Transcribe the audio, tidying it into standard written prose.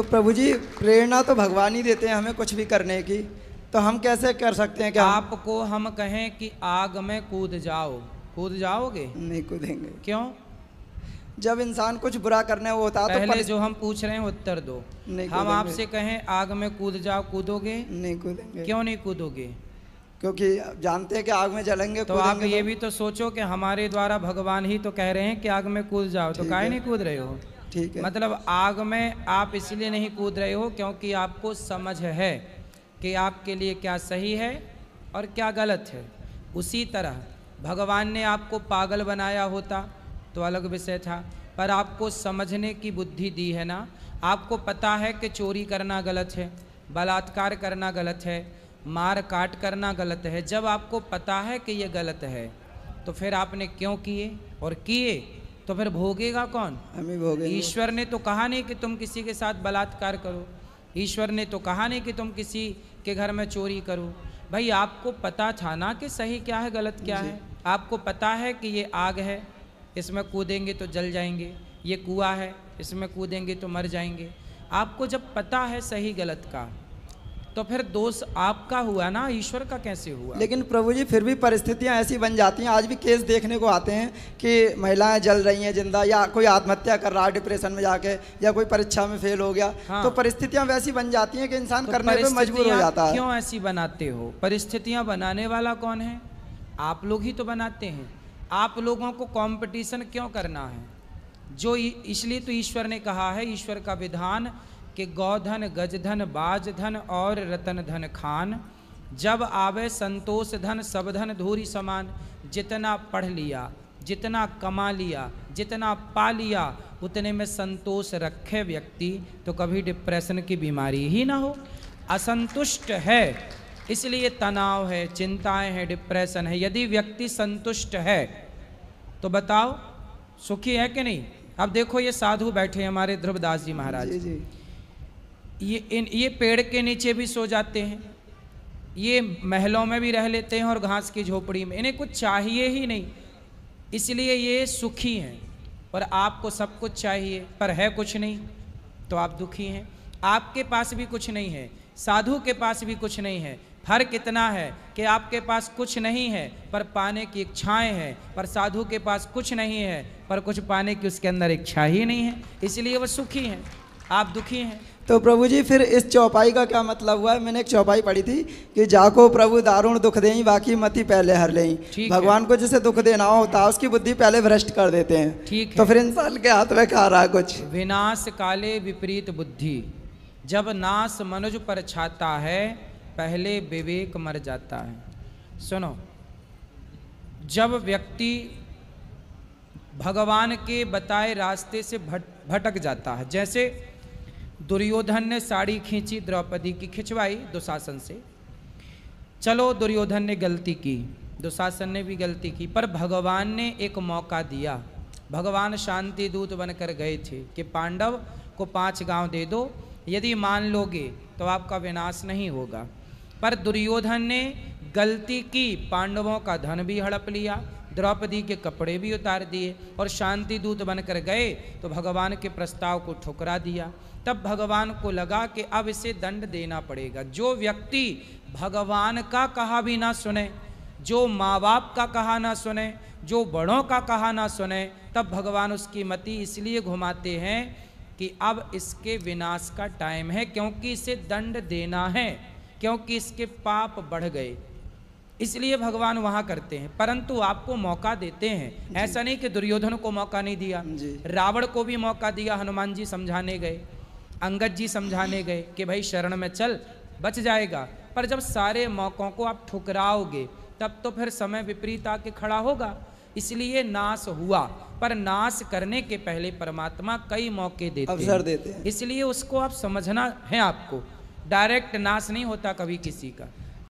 तो प्रभु जी प्रेरणा तो भगवान ही देते हैं हमें कुछ भी करने की, तो हम कैसे कर सकते हैं? क्या आपको हम कहें कि आग में कूद जाओ, कूद जाओगे? नहीं कूदेंगे। क्यों? जब इंसान कुछ बुरा करने वो होता पहले तो जो हम पूछ रहे हैं उत्तर दो। नहीं हम कूदेंगे। आपसे कहें आग में कूद जाओ, कूदोगे? नहीं कूदेंगे। क्यों नहीं कूदोगे? क्योंकि जानते हैं कि आग में जलेंगे। तो आप ये भी तो सोचो कि हमारे द्वारा भगवान ही तो कह रहे हैं कि आग में कूद जाओ, तो काहे नहीं कूद रहे हो? ठीक है। मतलब आग में आप इसलिए नहीं कूद रहे हो क्योंकि आपको समझ है कि आपके लिए क्या सही है और क्या गलत है। उसी तरह भगवान ने आपको पागल बनाया होता तो अलग विषय था, पर आपको समझने की बुद्धि दी है ना। आपको पता है कि चोरी करना गलत है, बलात्कार करना गलत है, मार काट करना गलत है। जब आपको पता है कि ये गलत है तो फिर आपने क्यों किए, और किए तो फिर भोगेगा कौन? हम ही भोगेंगे। ईश्वर ने तो कहा नहीं कि तुम किसी के साथ बलात्कार करो, ईश्वर ने तो कहा नहीं कि तुम किसी के घर में चोरी करो। भाई आपको पता था ना कि सही क्या है गलत क्या है। आपको पता है कि ये आग है, इसमें कूदेंगे तो जल जाएंगे, ये कुआं है, इसमें कूदेंगे तो मर जाएंगे। आपको जब पता है सही गलत का, तो फिर दोष आपका हुआ ना, ईश्वर का कैसे हुआ? लेकिन प्रभु जी फिर भी परिस्थितियां ऐसी बन जाती हैं। आज भी केस देखने को आते हैं कि महिलाएं जल रही हैं जिंदा, या कोई आत्महत्या कर रहा है डिप्रेशन में जाके, या कोई परीक्षा में फेल हो गया। हाँ। तो परिस्थितियां वैसी बन जाती हैं कि इंसान तो करने पे मजबूर हो जाता है। क्यों ऐसी बनाते हो? परिस्थितियां बनाने वाला कौन है? आप लोग ही तो बनाते हैं। आप लोगों को कंपटीशन क्यों करना है? जो इसलिए तो ईश्वर ने कहा है, ईश्वर का विधान कि गौधन गजधन बाजधन और रतन धन खान, जब आवे संतोष धन सब धन धूरी समान। जितना पढ़ लिया, जितना कमा लिया, जितना पा लिया, उतने में संतोष रखे व्यक्ति तो कभी डिप्रेशन की बीमारी ही ना हो। असंतुष्ट है इसलिए तनाव है, चिंताएं हैं, डिप्रेशन है। यदि व्यक्ति संतुष्ट है तो बताओ सुखी है कि नहीं? अब देखो ये साधु बैठे हैं हमारे ध्रुवदास जी महाराज जी। ये पेड़ के नीचे भी सो जाते हैं, ये महलों में भी रह लेते हैं और घास की झोपड़ी में, इन्हें कुछ चाहिए ही नहीं, इसलिए ये सुखी हैं। और आपको सब कुछ चाहिए पर है कुछ नहीं तो आप दुखी हैं। आपके पास भी कुछ नहीं है, साधु के पास भी कुछ नहीं है। फर्क इतना है कि आपके पास कुछ नहीं है पर पाने की इच्छाएं हैं, पर साधु के पास कुछ नहीं है पर कुछ पाने की उसके अंदर इच्छा ही नहीं है, इसलिए वह सुखी हैं, आप दुखी हैं। तो प्रभु जी फिर इस चौपाई का क्या मतलब हुआ है? मैंने एक चौपाई पढ़ी थी कि जाको प्रभु दारुण दुख दें, बाकी मति पहले हर लें। भगवान को जिसे दुख देना होता है उसकी बुद्धि पहले भ्रष्ट कर देते हैं। ठीक है। तो फिर इंसान के हाथ में क्या रहा कुछ? विनाश काले विपरीत बुद्धि, जब नाश मनुज पर छाता है पहले विवेक मर जाता है। सुनो, जब व्यक्ति भगवान के बताए रास्ते से भटक जाता है, जैसे दुर्योधन ने साड़ी खींची द्रौपदी की, खिंचवाई दुशासन से, चलो दुर्योधन ने गलती की, दुशासन ने भी गलती की, पर भगवान ने एक मौका दिया। भगवान शांति दूत बनकर गए थे कि पांडव को 5 गांव दे दो, यदि मान लोगे तो आपका विनाश नहीं होगा। पर दुर्योधन ने गलती की, पांडवों का धन भी हड़प लिया, द्रौपदी के कपड़े भी उतार दिए और शांति दूत बनकर गए तो भगवान के प्रस्ताव को ठुकरा दिया। तब भगवान को लगा कि अब इसे दंड देना पड़ेगा। जो व्यक्ति भगवान का कहा भी ना सुने, जो माँ बाप का कहा ना सुने, जो बड़ों का कहा ना सुने, तब भगवान उसकी मति इसलिए घुमाते हैं कि अब इसके विनाश का टाइम है, क्योंकि इसे दंड देना है, क्योंकि इसके पाप बढ़ गए, इसलिए भगवान वहां करते हैं। परंतु आपको मौका देते हैं। ऐसा नहीं कि दुर्योधन को मौका नहीं दिया, रावण को भी मौका दिया। हनुमान जी समझाने गए, अंगद जी समझाने गए कि भाई शरण में चल, बच जाएगा। पर जब सारे मौकों को आप ठुकराओगे तब तो फिर समय विपरीत आके खड़ा होगा। इसलिए नाश हुआ, पर नाश करने के पहले परमात्मा कई मौके देते अवसर देते हैं। इसलिए उसको आप समझना है। आपको डायरेक्ट नाश नहीं होता कभी किसी का।